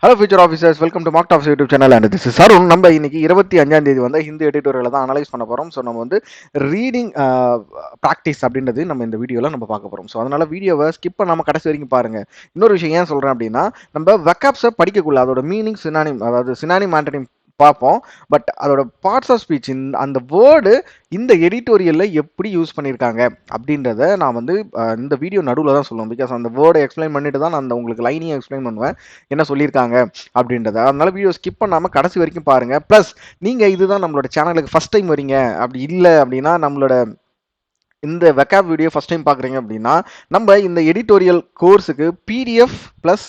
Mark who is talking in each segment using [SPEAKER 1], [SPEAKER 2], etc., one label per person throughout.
[SPEAKER 1] Hello future officers, welcome to mark tops YouTube channel. And this is Arun. நம்ம இன்னைக்கு 25ஆம் தேதி வந்து ஹிந்தி எடிட்டோரியலை தான் அனலைஸ் பண்ண போகிறோம். ஸோ நம்ம வந்து ரீடிங் ப்ராக்டிஸ் அப்படின்றது நம்ம இந்த வீடியோவில் நம்ம பார்க்க போகிறோம். ஸோ அதனால வீடியோவை ஸ்கிப் பண்ணாமல் கடைசி வரைக்கும் பாருங்கள். இன்னொரு விஷயம் ஏன் சொல்கிறேன் அப்படின்னா, நம்ம வெக்காப்ஸை படிக்கக்குள்ள அதோட மீனிங் சினானிம், அதாவது சினானிம் ஆண்டனிம் பார்ப்போம். பட் அதோட பார்ட்ஸ் ஆஃப் ஸ்பீச், அந்த வேர்டு இந்த எடிட்டோரியலில் எப்படி யூஸ் பண்ணியிருக்காங்க அப்படின்றத நான் வந்து இந்த வீடியோ நடுவில் தான் சொல்லுவேன். பிகாஸ் அந்த வேர்டை எக்ஸ்பிளைன் பண்ணிட்டு தான் நான் அந்த உங்களுக்கு லைனிங் எக்ஸ்பிளைன் பண்ணுவேன் என்ன சொல்லியிருக்காங்க அப்படின்றத. அதனால வீடியோ ஸ்கிப் பண்ணாமல் கடைசி வரைக்கும் பாருங்க. ப்ளஸ் நீங்கள் இதுதான் நம்மளோட சேனலுக்கு ஃபர்ஸ்ட் டைம் வரீங்க அப்படி இல்லை அப்படின்னா, நம்மளோட இந்த வெக்காப் வீடியோ ஃபர்ஸ்ட் டைம் பார்க்குறீங்க அப்படின்னா, நம்ம இந்த எடிட்டோரியல் கோர்ஸுக்கு பிடிஎஃப் ப்ளஸ்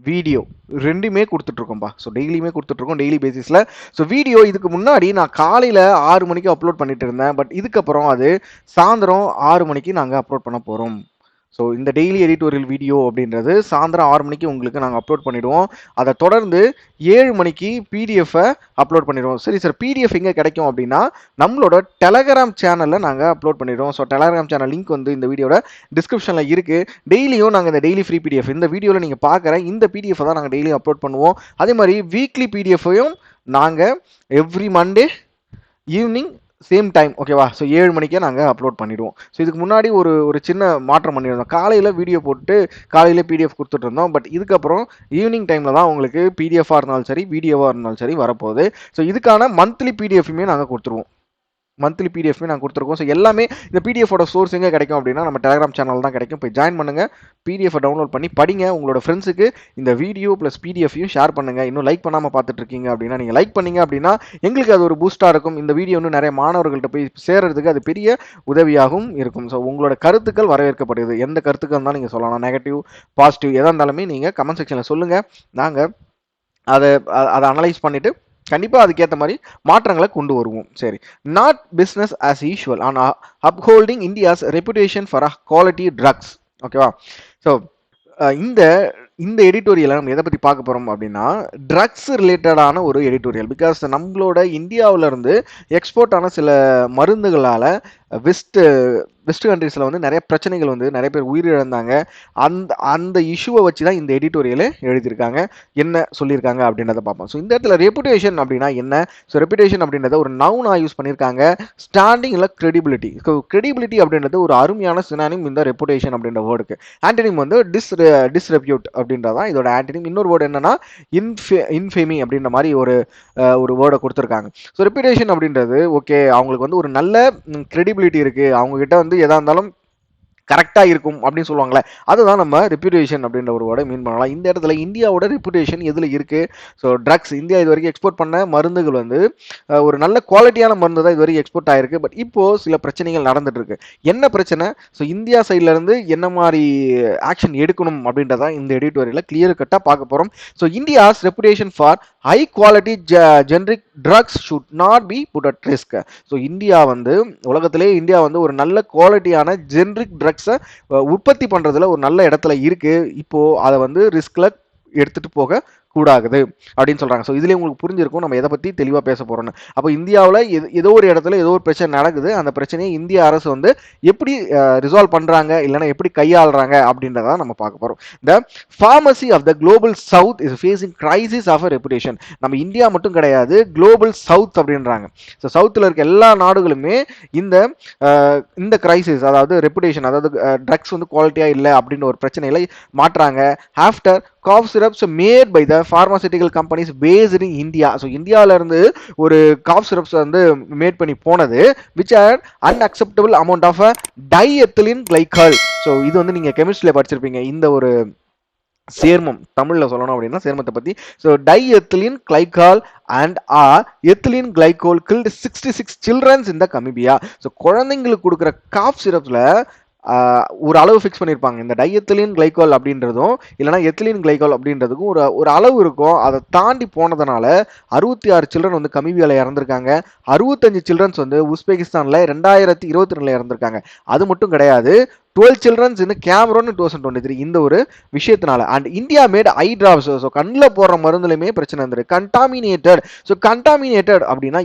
[SPEAKER 1] வீடியோ ரெண்டுமே கொடுத்துட்ருக்கோம்ப்பா. ஸோ டெய்லியுமே கொடுத்துட்ருக்கோம், டெய்லி பேசிஸில். ஸோ வீடியோ இதுக்கு முன்னாடி நான் காலையில் 6 மணிக்கு அப்லோட் பண்ணிட்டு இருந்தேன். பட் இதுக்கப்புறம் அது சாயந்தரம் 6 மணிக்கு நாங்கள் அப்லோட் பண்ண போகிறோம். ஸோ இந்த டெய்லி எடிட்டோரியல் வீடியோ அப்படின்றது சாயந்தரம் 6 மணிக்கு உங்களுக்கு நாங்கள் அப்லோட் பண்ணிவிடுவோம். அதை தொடர்ந்து 7 மணிக்கு பிடிஎஃபை அப்லோட் பண்ணிடுவோம். சரி சார், பிடிஎஃப் எங்கே கிடைக்கும் அப்படின்னா, நம்மளோட டெலகிராம் சேனலில் நாங்கள் அப்லோட் பண்ணிடுவோம். ஸோ டெலகிராம் சேனல் லிங்க் வந்து இந்த வீடியோட டிஸ்கிரிப்ஷனில் இருக்குது. டெய்லியும் நாங்கள் இந்த டெய்லி ஃப்ரீ பிடிஎஃப் இந்த வீடியோவில் நீங்கள் பார்க்குற இந்த பிடிஎஃபை தான் நாங்கள் டெய்லியும் அப்லோட் பண்ணுவோம். அதே மாதிரி வீக்லி பிடிஎஃபையும் நாங்கள் every Monday evening same time, ஓகேவா? ஸோ 7 மணிக்கே நாங்கள் அப்லோட் பண்ணிவிடுவோம். ஸோ இதுக்கு முன்னாடி ஒரு சின்ன மாற்றம் பண்ணியிருந்தோம். காலையில் வீடியோ போட்டு காலையில் பிடிஎஃப் கொடுத்துட்டு இருந்தோம். பட் இதுக்கப்புறம் ஈவினிங் டைமில் தான் உங்களுக்கு பிடிஎஃபாக இருந்தாலும் சரி, வீடியோவாக இருந்தாலும் சரி வரப்போகுது. ஸோ இதுக்கான மந்த்லி பிடிஎஃப்மே நாங்கள் கொடுத்துருவோம். மந்த்லி பிடிஎஃப்மே நாங்கள் கொடுத்துருக்கோம். ஸோ எல்லாமே இந்த பிடிஎஃபோட சோர்ஸ் எங்கே கிடைக்கும் அப்படின்னா, நம்ம டெலகிராம் சேனல் தான் கிடைக்கும். போய் ஜாயின் பண்ணுங்கள், பிடிஎஃபை டவுன்லோட் பண்ணி படிங்க. உங்களோட ஃப்ரெண்ட்ஸுக்கு இந்த வீடியோ ப்ளஸ் பிடிஎஃபையும் ஷேர் பண்ணுங்கள். இன்னும் லைக் பண்ணாமல் பார்த்துட்டு இருக்கீங்க அப்படின்னா, நீங்கள் லைக் பண்ணீங்க அப்படின்னா எங்களுக்கு அது ஒரு பூஸ்ட்டாக இருக்கும். இந்த வீடியோ இன்னும் நிறைய மாணவர்கள்ட்ட போய் சேர்றதுக்கு அது பெரிய உதவியாகவும் இருக்கும். ஸோ உங்களோட கருத்துக்கள் வரவேற்கப்படுது. எந்த கருத்துக்கள் இருந்தாலும் நீங்கள் சொல்லலாம். நெகட்டிவ், பாசிட்டிவ் எதாக இருந்தாலுமே நீங்கள் கமெண்ட் செக்ஷனில் சொல்லுங்கள். நாங்கள் அதை அனலைஸ் பண்ணிவிட்டு கண்டிப்பாக அதுக்கேற்ற மாதிரி மாற்றங்களை கொண்டு வருவோம். சரி, not business as usual on upholding India's reputation for quality drugs. ஓகேவா? ஸோ இந்த இந்த எடிட்டோரியலை நம்ம எதை பற்றி பார்க்க போகிறோம் அப்படின்னா, ட்ரக்ஸ் ரிலேட்டடான ஒரு எடிட்டோரியல். பிகாஸ் நம்மளோட இந்தியாவிலேருந்து எக்ஸ்போர்ட் ஆன சில மருந்துகளால் வெஸ்ட் கண்ட்ரீஸில் வந்து நிறைய பிரச்சனைகள் வந்து நிறைய பேர் உயிரிழந்தாங்க. அந்த இஷ்யூவை வச்சு தான் இந்த எடிட்டோரியலை எழுதியிருக்காங்க. என்ன சொல்லியிருக்காங்க அப்படின்றத பார்ப்போம். ஸோ இந்த இடத்துல ரெப்புடேஷன் அப்படின்னா என்ன? ஸோ ரெப்புடேஷன் அப்படின்றத ஒரு நவுனாக யூஸ் பண்ணியிருக்காங்க. ஸ்டாண்டிங் இல்லை கிரெடிபிலிட்டி. ஸோ கிரெடிபிலிட்டி அப்படின்றது ஒரு அருமையான சினானிம் இந்த ரெப்புடேஷன் அப்படின்ற வேர்டுக்கு. ஆன்டனிம் வந்து டிஸ்ரெப்யூட் அப்படின்றதான் இதோட ஆன்டனிம். இன்னொரு வேர்டு என்னன்னா இன்ஃபேமி அப்படின்ற மாதிரி ஒரு வேர்டை கொடுத்துருக்காங்க. ஸோ ரெப்புடேஷன் அப்படின்றது ஓகே, அவங்களுக்கு வந்து ஒரு நல்ல கிரெடிபிலிட்டி இருக்கு, அவங்க கிட்ட வந்து எதா இருந்தாலும் கரெக்டாக இருக்கும் அப்படின்னு சொல்லுவாங்களே, அதுதான் நம்ம ரெப்யூட்டேஷன் அப்படின்ற ஒரு வேர்டை மீன் பண்ணலாம். இந்த இடத்துல இந்தியாவோட ரெப்யூட்டேஷன் எதில் இருக்குது? ஸோ ட்ரக்ஸ், இந்தியா இது வரைக்கும் எக்ஸ்போர்ட் பண்ண மருந்துகள் வந்து ஒரு நல்ல குவாலிட்டியான மருந்து தான் இது வரைக்கும் எக்ஸ்போர்ட் ஆகிருக்கு. பட் இப்போது சில பிரச்சனைகள் நடந்துட்டு இருக்கு. என்ன பிரச்சனை? ஸோ இந்தியா சைட்லேருந்து என்ன மாதிரி ஆக்ஷன் எடுக்கணும் அப்படின்றத இந்த எடிட்டோரியலில் கிளியர் கட்டாக பார்க்க போகிறோம். So India's reputation for high quality generic drugs should not be put at risk. So India வந்து உலகத்திலே இந்தியா வந்து ஒரு நல்ல குவாலிட்டியான ஜெனரிக் ட்ரக்ஸை உற்பத்தி பண்ணுறதுல ஒரு நல்ல இடத்துல இருக்குது. இப்போது அதை வந்து ரிஸ்கில் எடுத்துகிட்டு போக கூடாது அப்படின்னு சொல்கிறாங்க. ஸோ இதுலேயே உங்களுக்கு புரிஞ்சிருக்கும் நம்ம எதை பற்றி தெளிவாக பேச போகிறோன்னு. அப்போ இந்தியாவில் ஏதோ ஒரு இடத்துல ஏதோ ஒரு பிரச்சனை நடக்குது. அந்த பிரச்சனையை இந்திய அரசு வந்து எப்படி ரிசால்வ் பண்ணுறாங்க, இல்லைன்னா எப்படி கையாளுறாங்க அப்படின்றத நம்ம பார்க்க போகிறோம். The pharmacy of the global south is facing crisis of a reputation. நம்ம இந்தியா மட்டும் கிடையாது, குளோபல் சவுத் அப்படின்றாங்க. ஸோ சவுத்தில் இருக்க எல்லா நாடுகளுமே இந்த கிரைசிஸ், அதாவது ரெப்புடேஷன், அதாவது ட்ரக்ஸ் வந்து குவாலிட்டியாக இல்லை அப்படின்னு ஒரு பிரச்சனைகளை மாற்றாங்க. After cough syrups made by the pharmaceutical companies based in India. So இந்தியாவிலேருந்து ஒரு காஃப் சிரப்ஸ் வந்து மேட் பண்ணி போனது which had unacceptable amount of diethylene glycol. So இது வந்து நீங்கள் கெமிஸ்ட்ரியில் படிச்சிருப்பீங்க. இந்த ஒரு சேர்மம், தமிழில் சொல்லணும் அப்படின்னா சேர்மத்தை பற்றி. So diethylene glycol and ethylene glycol killed 66 childrens இந்த கமிபியா. ஸோ குழந்தைங்களுக்கு கொடுக்குற காஃப் சிரப்ஸில் ஒரு அளவு ஃபிக்ஸ் பண்ணியிருப்பாங்க. இந்த டைஎத்திலின் கிளைகோல் அப்படின்றதும் இல்லைனா எத்திலின் கிளைகோல் அப்படின்றதுக்கும் ஒரு அளவு இருக்கும். அதை தாண்டி போனதுனால 66 சில்ட்ரன் வந்து கமிபியாவில் இறந்துருக்காங்க. 65 சில்ட்ரன்ஸ் வந்து உஸ்பெகிஸ்தானில் 2022 இறந்துருக்காங்க. அது மட்டும் கிடையாது, 12 children in Cameroon in 2023 இந்த ஒரு விஷயத்தினால. And India made eye drops. So கண்ணில் போடுற மருந்துலையுமே பிரச்சனை இருந்தது. கண்டாமினேட்டட். ஸோ கண்டாமினேட்டட் அப்படின்னா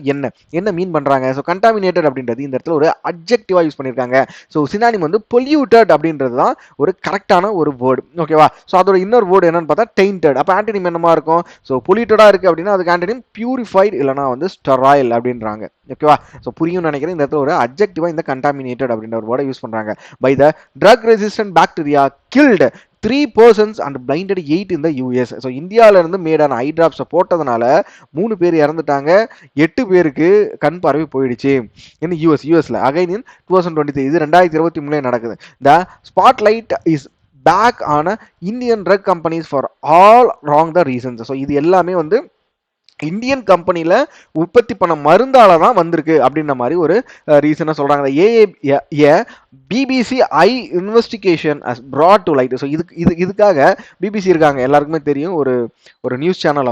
[SPEAKER 1] என்ன மீன் பண்றாங்க? ஸோ கண்டாமினேட்டட் அப்படின்றது இந்த இடத்துல ஒரு அட்ஜெக்டிவா யூஸ் பண்ணியிருக்காங்க. ஸோ சினானிம் வந்து பொல்யூட்டட் அப்படின்றது தான் ஒரு கரெக்டான ஒரு வேர்டு. ஓகேவா? ஸோ அதோட இன்னொரு வேர்டு என்னன்னு பார்த்தா டெயின்டட். அப்போ ஆன்டனிம் என்னமா இருக்கும்? ஸோ பொல்யூட்டடா இருக்கு அப்படின்னா அதுக்கு ஆன்டனிம் பியூரிஃபைட் இல்லைனா வந்து ஸ்டெராயில் அப்படின்றாங்க. ஓகேவா? ஸோ புரியும் நினைக்கிறேன். இந்த இடத்துல ஒரு அட்ஜெக்டிவா இந்த கண்டாமினேட்டட் அப்படின்ற ஒரு வேர்டை யூஸ் பண்றாங்க. By the drug resistant bacteria killed 3 persons and blinded 8 in the US. So இந்தியாவில இருந்து மேடான ஐ டிராப்ஸை போட்டதுனால 3 பேர் இறந்துட்டாங்க, 8 பேருக்கு கண் பார்வை போயிடுச்சு. in யூஎஸ்ல அகைன் இன் 2023. இது 2023 நடக்குது. The spotlight is back on Indian drug companies for all wrong the reasons. So இது எல்லாமே வந்து இந்தியன் கம்பெனியில் உற்பத்தி பண்ண மருந்தால தான் வந்திருக்கு அப்படின்ற மாதிரி ஒரு ரீசனை சொல்கிறாங்க. Uh BBC I investigation as brought to light. So இதுக்காக பிபிசி இருக்காங்க, எல்லாருக்குமே தெரியும், ஒரு நியூஸ் சேனல்.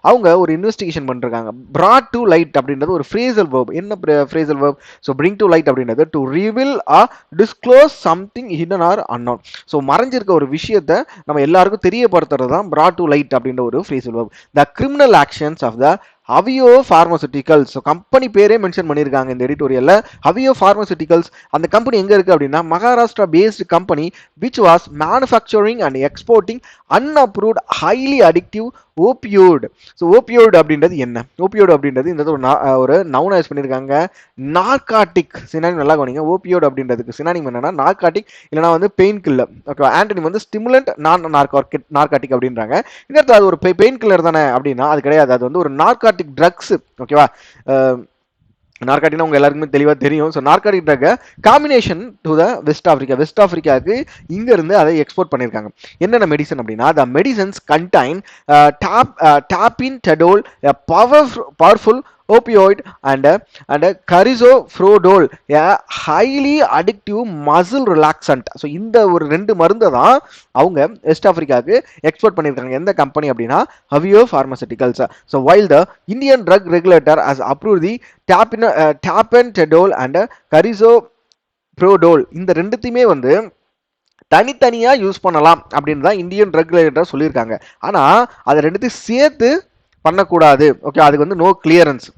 [SPEAKER 1] அவங்க ஒரு இன்வெஸ்டிகேஷன் பண்ணிருக்காங்க. ப்ராட் டு லைட் அப்படின்றது ஒரு ஃப்ரேசல் வேர்ப். என்ன phrasal verb? So bring to light அப்படின்றது to reveal or disclose something hidden or unknown. So மறைஞ்சிருக்க ஒரு விஷயத்தை நம்ம எல்லாருக்கும் தெரியப்படுத்துறது தான் ப்ராட் டு லைட் அப்படின்ற ஒரு phrasal verb. The criminal actions of the Avio Pharmaceuticals. So company பேரே மென்ஷன் பண்ணியிருக்காங்க இந்த எடிட்டோரியல்ல. Avio Pharmaceuticals அந்த கம்பெனி எங்க இருக்கு அப்படின்னா Maharashtra based company which was manufacturing and exporting unapproved highly addictive opioid. So opioid அப்படின்றது என்ன? ஓபியோடு அப்படின்றது இந்த ஒரு நவுனா யூஸ் பண்ணியிருக்காங்க. நார்காட்டிக் சினானிம் நல்லா கவனிங்க. ஓபியோடு அப்படின்றதுக்கு சினானிம் என்னன்னா நார்காட்டிக் இல்லைனா வந்து பெயின் கில்லர். ஓகே, ஆன்டனிம் வந்து ஸ்டிமுலண்ட் நான் நார்காட்டிக் அப்படின்றாங்க. இந்த இடத்துல அது ஒரு பெயின் கில்லர் தானே அப்படின்னா அது கிடையாது. அது வந்து ஒரு நார்காட்டிக் ட்ரக்ஸ். ஓகேவா? நார்காட்டிக்னா உங்க எல்லாருக்குமே தெளிவாக தெரியும். So narcotic drug combination to the west ஆஃப்ரிக்காவுக்கு இங்க இருந்து அதை எக்ஸ்போர்ட் பண்ணியிருக்காங்க. என்னென்ன மெடிசன் அப்படின்னா the medicines contain tapentadol powerful opioid and carisoprodol, a highly addictive muscle relaxant. So இந்த ஒரு 2 மருந்து தான் அவங்க வெஸ்ட் ஆஃப்ரிக்காவுக்கு எக்ஸ்போர்ட் பண்ணியிருக்காங்க. எந்த கம்பெனி அப்படின்னா Avio Pharmaceuticals. So while the Indian drug regulator has approved the tapentadol and carisoprodol, இந்த ரெண்டுத்தையுமே வந்து தனித்தனியா யூஸ் பண்ணலாம் அப்படின்னு தான் இந்தியன் ட்ரக் ரெகுலேட்டர் சொல்லியிருக்காங்க. ஆனா அதை ரெண்டுத்தையும் சேர்த்து பண்ணக்கூடாது. ஓகே, அதுக்கு வந்து no clearance.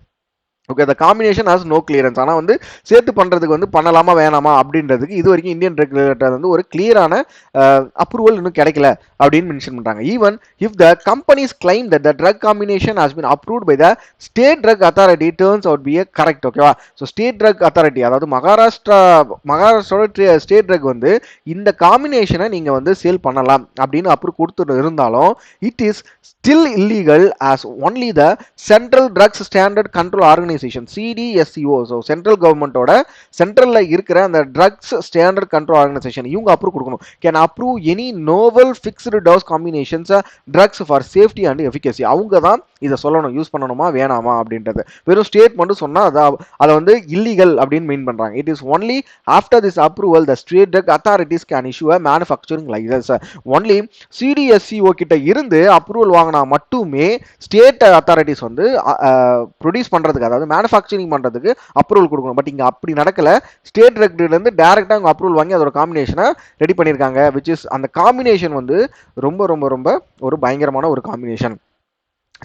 [SPEAKER 1] Okay, the combination has no clearance. ஆனால் வந்து சேர்த்து பண்ணுறதுக்கு வந்து பண்ணலாமா வேணாமா அப்படின்றதுக்கு இது வரைக்கும் இந்தியன் ரெகுலேட்டர் வந்து ஒரு கிளியரான அப்ரூவல் இன்னும் கிடைக்கல அப்படின்னு மென்ஷன் பண்ணுறாங்க. Even if the companies claim that the drug combination has bin approved by the state drug authority turns out be correct. ஓகேவா? ஸோ ஸ்டேட் ட்ரக் அத்தாரிட்டி, அதாவது மகாராஷ்டிராவோட ஸ்டேட் ட்ரக் வந்து இந்த காம்பினேஷனை நீங்கள் வந்து சேல் பண்ணலாம் அப்படின்னு அப்ரூவ் கொடுத்துட்டு இருந்தாலும் it is still illegal as only the central drugs standard control organisation CDSCO. So central கவர்மெண்டோட சென்ட்ரலில் இருக்கிற அந்த ட்ரக்ஸ் ஸ்டாண்டர்ட் கண்ட்ரோல் ஆர்கனைசேஷன் இவங்க அப்ரூவ் கொடுக்கணும். Can approve any novel fixed dose combinations drugs for safety and efficacy. அவங்க தான் இதை சொல்லணும், யூஸ் பண்ணணுமா வேணாமா அப்படின்றது. வெறும் ஸ்டேட் மட்டும் சொன்னால் அதை வந்து இல்லீகல் அப்படின்னு மீன் பண்ணுறாங்க. It is only after this approval the state drug authorities can issue a manufacturing license. Only CDSCO கிட்ட இருந்து அப்ரூவல் வாங்கினா மட்டுமே ஸ்டேட் அத்தாரிட்டிஸ் வந்து ப்ரொடியூஸ் பண்ணுறதுக்கு, அதாவது மேனுஃபேக்சரிங் பண்ணுறதுக்கு அப்ரூவல் கொடுக்கணும். பட் இங்கே அப்படி நடக்கல. ஸ்டேட் ட்ரக்லேருந்து டேரெக்டாக அவங்க அப்ரூவல் வாங்கி அதோட காம்பினேஷனை ரெடி பண்ணியிருக்காங்க. விச் இஸ் அந்த காம்பினேஷன் வந்து ரொம்ப ரொம்ப ரொம்ப ஒரு பயங்கரமான ஒரு காம்பினேஷன்.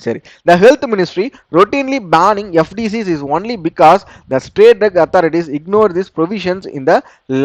[SPEAKER 1] சரி, the health ministry routinely banning FDCs is only because the state drug authorities ignore these provisions in the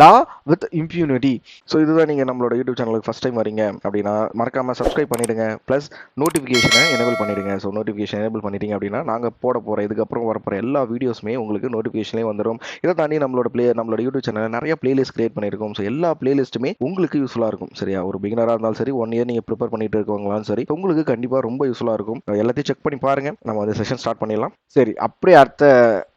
[SPEAKER 1] law with impunity. So இதுதான் நீங்கள் நம்மளோட யூடியூப் சேனலுக்கு ஃபஸ்ட் டைம் வரீங்க அப்படின்னா மறக்காமல் சப்ஸ்கிரைப் பண்ணிவிடுங்க, ப்ளஸ் நோட்டிஃபிகேஷனை எனேபிள் பண்ணிவிடுங்க. ஸோ நோட்டிஃபிகேஷன் எனேபிள் பண்ணிட்டீங்க அப்படின்னா நாங்கள் போட போகிற இதுக்கப்புறம் வரப்போகிற எல்லா வீடியோஸுமே உங்களுக்கு நோட்டிஃபிகேஷன்லேயே வந்துடும். இதை தாண்டி நம்மளோட யூடியூப் சேனலில் நிறைய பிளேலிஸ்ட் கிரியேட் பண்ணியிருக்கோம். ஸோ எல்லா பிளேலிஸ்ட்டுமே உங்களுக்கு யூஸ்ஃபுல்லாக இருக்கும். சரியா? ஒரு பிகினராக இருந்தாலும் சரி, 1 இயர் நீங்கள் ப்ரிப்பேர் பண்ணிட்டு இருக்கவங்களாலும் சரி, உங்களுக்கு கண்டிப்பாக ரொம்ப யூஸ்ஃபுல்லாக இருக்கும். எல்லாத்தையும் செக் பண்ணி பாருங்க. நம்ம வந்து செஷன் ஸ்டார்ட் பண்ணிடலாம். சரி, அப்படியே அடுத்த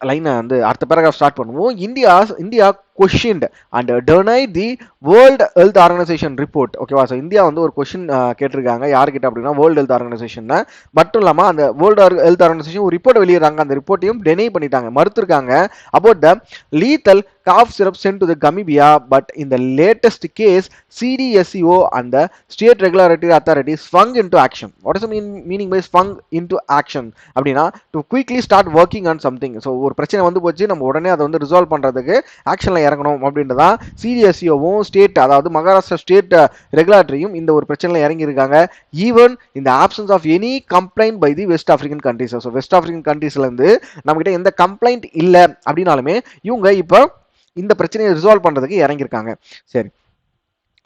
[SPEAKER 1] லைனை வந்து அடுத்த பேராகிராஃப் ஸ்டார்ட் பண்ணுவோம். India questioned and denied the World Health Organization report. ஓகேவா? ஸோ இந்தியா வந்து ஒரு கொஸ்டின் கேட்டிருக்காங்க. யார்கிட்ட அப்படின்னா வேர்ல்டு ஹெல்த் ஆர்கனைசேஷன். மட்டும் இல்லாமல் அந்த வேர்ல்டு ஹெல்த் ஆர்கனைசேஷன் ஒரு ரிப்போர்ட் வெளியிடறாங்க. அந்த ரிப்போர்ட்டையும் டெனை பண்ணிட்டாங்க, மறுத்திருக்காங்க. About the lethal cough syrup sent to the Gamibia, but in the latest case CDSCO and the state regulatory authorities swung into action. What is the meaning by swung into action? அப்படின்னா to quickly start working on something. So ஒரு பிரச்சனை வந்து போச்சு, நம்ம உடனே அதை வந்து resolve பண்ணுறதுக்கு ஆக்ஷனில் இறங்கணும் அப்படின்றதான் சிடிஎஸ்சிஓவும் ஸ்டேட், அதாவது மகாராஷ்டிரா ஸ்டேட் ரெகுலேட்டரியும் இந்த ஒரு பிரச்சனையில் இறங்கியிருக்காங்க. ஈவன் இந்த absence of any complaint by the west African countries. So west African கண்ட்ரீஸ்லேருந்து நம்மகிட்ட எந்த கம்ப்ளைண்ட் இல்லை அப்படின்னாலுமே இவங்க இப்போ இந்த பிரச்சனையை ரிசால்வ் பண்ணுறதுக்கு இறங்கியிருக்காங்க. சரி,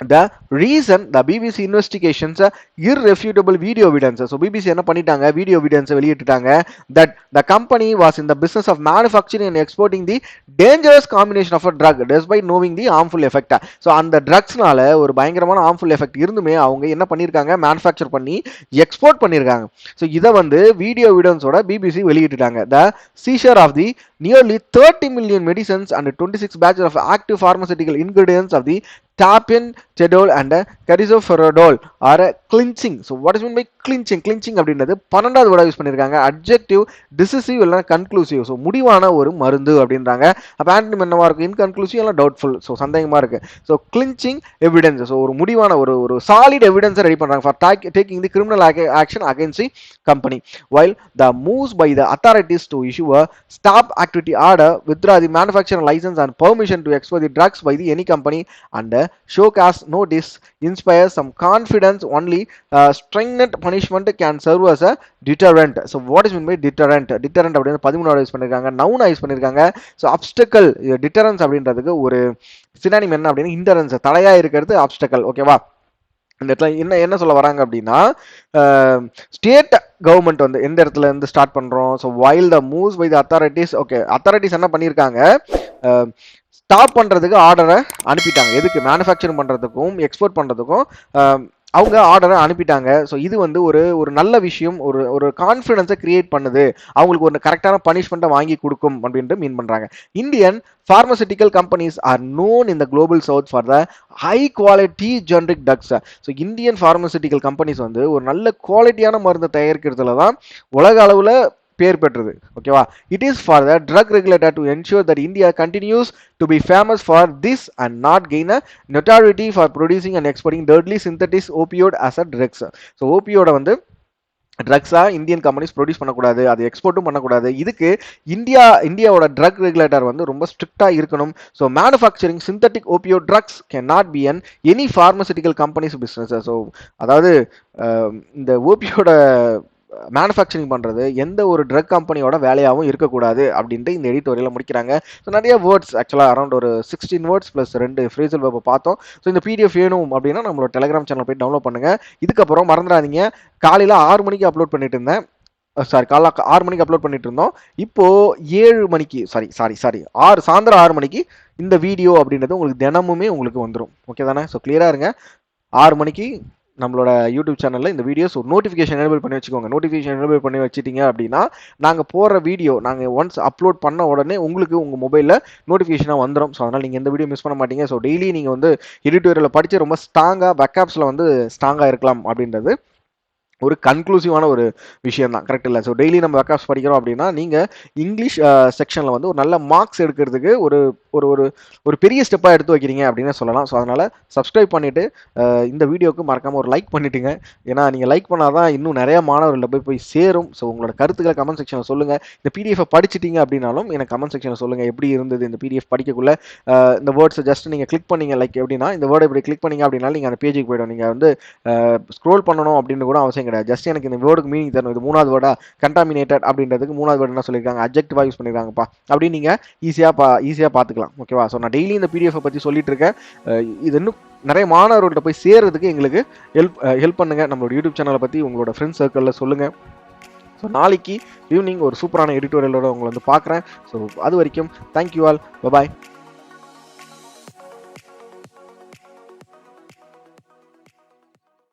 [SPEAKER 1] the reason the BBC investigations irrefutable video evidence. So BBC என்ன பண்ணிட்டாங்க, வீடியோ எவிடன்ஸ் வெளியிட்டுட்டாங்க that the company was in the business of manufacturing and exporting the dangerous combination of a drug despite knowing the harmful effect. So அந்த ட்ரக்ஸ்னால ஒரு பயங்கரமான harmful effect இருந்துமே அவங்க என்ன பண்ணியிருக்காங்க, மேனுஃபேக்சர் பண்ணி எக்ஸ்போர்ட் பண்ணியிருக்காங்க. ஸோ இதை வந்து வீடியோ எவிடன்ஸோட பிபிசி வெளியிட்டுட்டாங்க. the seizure of the nearly 30 million medicines and 26 batches of active pharmaceutical ingredients of the tapentadol and carisoprodol are clinching. So what is meant by clinching? Clinching அப்படின்றது 12வது வேர்டா use பண்ணிருக்காங்க. adjective decisive இல்ல conclusive. So முடிவான ஒரு மருந்து அப்படின்றாங்க. அப்ப antonym என்னவா இருக்கு, inconclusive இல்ல doubtful. So சந்தேகமா இருக்கு. So clinching evidence. So ஒரு முடிவான ஒரு solid evidence ரெடி பண்றாங்க for taking the criminal action against the company. While the moves by the authorities to issue a stop activity order, withdraw the manufacturing license and permission to export the drugs by the any company and show cause notice inspires some confidence, only stringent punishment can serve as a deterrent. So what is meant by deterrent? Deterrent அப்படினு 13வது use பண்ணிருக்காங்க, noun use பண்ணிருக்காங்க. So obstacle, deterrence அப்படின்றதுக்கு ஒரு synonym என்ன அப்படினா hindrance, தடையா இருக்கிறது obstacle. ஓகேவா? இந்த இடத்துல என்ன சொல்ல வராங்க அப்படின்னா, ஸ்டேட் கவர்மெண்ட் வந்து எந்த இடத்துல இருந்து ஸ்டார்ட் பண்றோம். So while the moves by the authorities, okay authorities என்ன பண்ணியிருக்காங்க, ஸ்டாப் பண்றதுக்கு ஆர்டரை அனுப்பிட்டாங்க. எதுக்கு, மேனுஃபேக்சரிங் பண்றதுக்கும் எக்ஸ்போர்ட் பண்றதுக்கும் அவங்க ஆர்டரை அனுப்பிட்டாங்க. ஸோ இது வந்து ஒரு நல்ல விஷயம், ஒரு கான்ஃபிடன்ஸை கிரியேட் பண்ணுது, அவங்களுக்கு ஒரு கரெக்டான பனிஷ்மெண்ட்டை வாங்கி கொடுக்கும் அப்படின்ட்டு மீன் பண்றாங்க. Indian pharmaceutical companies are known in the global south for the high quality generic drugs. So Indian pharmaceutical companies வந்து ஒரு நல்ல குவாலிட்டியான மருந்து தயாரிக்கிறதுல தான் உலக அளவில் பேர் பெற்றது. ஓகேவா? It is for the drug regulator to ensure that India continues to be famous for this and not gain a notoriety for producing and exporting deadly synthetic opioid as a drugs. So ஓபியோட வந்து ட்ரக்ஸா Indian companies produce பண்ணக்கூடாது, அது எக்ஸ்போர்ட்டும் பண்ணக்கூடாது. இதுக்கு இந்தியாவோட drug regulator வந்து ரொம்ப ஸ்ட்ரிக்டா இருக்கணும். So manufacturing synthetic opioid drugs can not be an any pharmaceutical companies business. So அதாவது இந்த ஓபியோட மேனுஃபேக்சரிங் பண்ணுறது எந்த ஒரு ட்ரக் கம்பெனியோட வேலையாகவும் இருக்கக்கூடாது அப்படின்ட்டு இந்த எடிட்டோரியலை முடிக்கிறாங்க. ஸோ நிறைய வேர்ட்ஸ், ஆக்சுவலாக அரௌண்ட் ஒரு 16 வேர்ட்ஸ் ப்ளஸ் 2 ஃப்ரேசல் வெர்பை பார்த்தோம். ஸோ இந்த பிடிஎஃப் வேணும் அப்படின்னா நம்மளோட டெலிகிராம் சேனல் போய் டவுன்லோட் பண்ணுங்கள். இதுக்கப்புறம் மறந்துடாதீங்க, காலையில் 6 மணிக்கு அப்லோட் பண்ணிட்டு இருந்தேன், காலைல 6 மணிக்கு அப்லோட் பண்ணிட்டு இருந்தோம். இப்போ 7 மணிக்கு சாயந்தரம் 6 மணிக்கு இந்த வீடியோ அப்படின்றது உங்களுக்கு தினமுமே உங்களுக்கு வந்துடும். ஓகே தானே? ஸோ கிளியராக இருங்க. 6 மணிக்கு நம்மளோட யூடியூப் சேனலில் இந்த வீடியோஸ் ஒரு நோட்டிஃபிகேஷன் எனேபிள் பண்ணி வச்சுக்கோங்க. நோட்டிஃபிகேஷன் எனேபிள் பண்ணி வச்சுட்டீங்க அப்படின்னா நாங்கள் போடுற வீடியோ நாங்கள் ஒன்ஸ் அப்லோட் பண்ண உடனே உங்களுக்கு உங்கள் மொபைலில் நோட்டிஃபிகேஷனாக வந்துடும். ஸோ அதனால் நீங்கள் எந்த வீடியோ மிஸ் பண்ண மாட்டீங்க. ஸோ டெய்லி நீங்கள் வந்து எடிட்டோரியலில் படித்து ரொம்ப ஸ்ட்ராங்காக பேக்கப்ஸில் வந்து ஸ்ட்ராங்காக இருக்கலாம் அப்படின்றது ஒரு கன்க்ளூசிவான ஒரு விஷயம் தான், கரெக்ட் இல்லை? ஸோ டெய்லி நம்ம பேக்கப்ஸ் படிக்கிறோம் அப்படின்னா நீங்கள் இங்கிலீஷ் செக்ஷனில் வந்து ஒரு நல்ல மார்க்ஸ் எடுக்கிறதுக்கு ஒரு ஒரு ஒரு பெரிய ஸ்டெப்பாக எடுத்து வைக்கிறீங்க அப்படின்னு சொல்லலாம். ஸோ அதனால் சப்ஸ்கிரைப் பண்ணிவிட்டு இந்த வீடியோவுக்கு மறக்காமல் ஒரு லைக் பண்ணிவிட்டுங்க. ஏன்னா நீங்கள் லைக் பண்ணால் தான் இன்னும் நிறைய மாணவர்களில் போய் சேரும். ஸோ உங்களோட கருத்துக்களை கமெண்ட் செக்ஷனில் சொல்லுங்கள். இந்த பிடிஎஃபை படிச்சிட்டிங்க அப்படின்னாலும் எனக்கு கமெண்ட் செக்ஷனில் சொல்லுங்கள் எப்படி இருந்தது இந்த பிடிஎஃப் படிக்கக்குள்ள. இந்த வேர்ட்ஸை ஜஸ்ட் நீங்கள் கிளிக் பண்ணீங்க, லைக் எப்படின்னா இந்த வேர்டை இப்படி கிளிக் பண்ணிங்க அப்படின்னா நீங்கள் அந்த பேஜுக்கு போய்டும். நீங்கள் வந்து ஸ்க்ரோல் பண்ணணும் அப்படின்னு கூட அவசியம் கிடையாது. ஜஸ்ட் எனக்கு இந்த வேர்டுக்கு மீனிங் தரணும். இது 3வது வேர்டா கண்டாமினேட்டட் அப்படின்றதுக்கு 3வது வேர்டு என்ன சொல்லியிருக்காங்க, அட்ஜெக்டிவா யூஸ் பண்ணியிருக்காங்கப்பா அப்படின்னு நீங்கள் ஈஸியாக பார்த்துக்கலாம். ஓகேவா? ஸோ நான் டெய்லி இந்த பிடிஎஃப் பற்றி சொல்லிட்டு இருக்கேன். இது இன்னும் நிறைய மாணவர்கள்ட்ட போய் சேர்றதுக்கு எங்களுக்கு ஹெல்ப் பண்ணுங்க. நம்மளோட யூடியூப் சேனலை பற்றி உங்களோட ஃப்ரெண்ட்ஸ் சர்க்கிளில் சொல்லுங்கள். ஸோ நாளைக்கு ஈவினிங் ஒரு சூப்பரான எடிட்டோரியலோட உங்களை வந்து பார்க்குறேன். ஸோ அது வரைக்கும் தேங்க்யூ ஆல், பாய்.